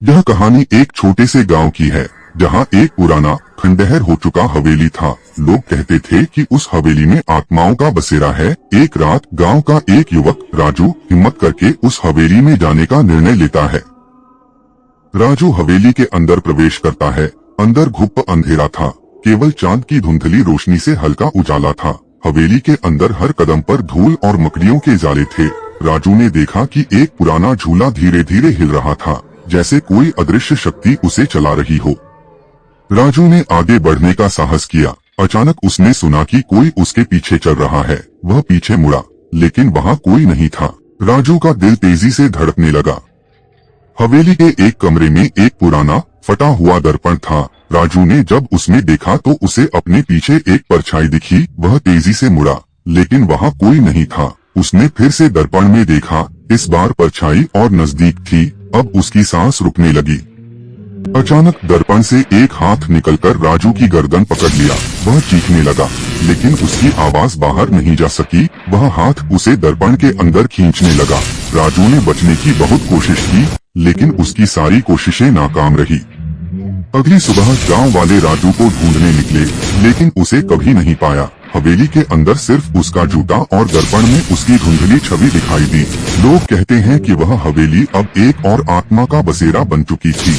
यह कहानी एक छोटे से गांव की है जहां एक पुराना खंडहर हो चुका हवेली था। लोग कहते थे कि उस हवेली में आत्माओं का बसेरा है। एक रात गांव का एक युवक राजू हिम्मत करके उस हवेली में जाने का निर्णय लेता है। राजू हवेली के अंदर प्रवेश करता है। अंदर घुप अंधेरा था, केवल चांद की धुंधली रोशनी से हल्का उजाला था। हवेली के अंदर हर कदम पर धूल और मकड़ियों के जाले थे। राजू ने देखा कि एक पुराना झूला धीरे धीरे हिल रहा था, जैसे कोई अदृश्य शक्ति उसे चला रही हो। राजू ने आगे बढ़ने का साहस किया। अचानक उसने सुना कि कोई उसके पीछे चल रहा है। वह पीछे मुड़ा, लेकिन वहाँ कोई नहीं था। राजू का दिल तेजी से धड़कने लगा। हवेली के एक कमरे में एक पुराना फटा हुआ दर्पण था। राजू ने जब उसमें देखा तो उसे अपने पीछे एक परछाई दिखी। वह तेजी से मुड़ा, लेकिन वहाँ कोई नहीं था। उसने फिर से दर्पण में देखा। इस बार परछाई और नजदीक थी। अब उसकी सांस रुकने लगी। अचानक दर्पण से एक हाथ निकलकर राजू की गर्दन पकड़ लिया। वह चीखने लगा, लेकिन उसकी आवाज बाहर नहीं जा सकी। वह हाथ उसे दर्पण के अंदर खींचने लगा। राजू ने बचने की बहुत कोशिश की, लेकिन उसकी सारी कोशिशें नाकाम रही। अगली सुबह गांव वाले राजू को ढूंढने निकले, लेकिन उसे कभी नहीं पाया। हवेली के अंदर सिर्फ उसका जूता और दर्पण में उसकी धुंधली छवि दिखाई दी। लोग कहते हैं कि वह हवेली अब एक और आत्मा का बसेरा बन चुकी थी।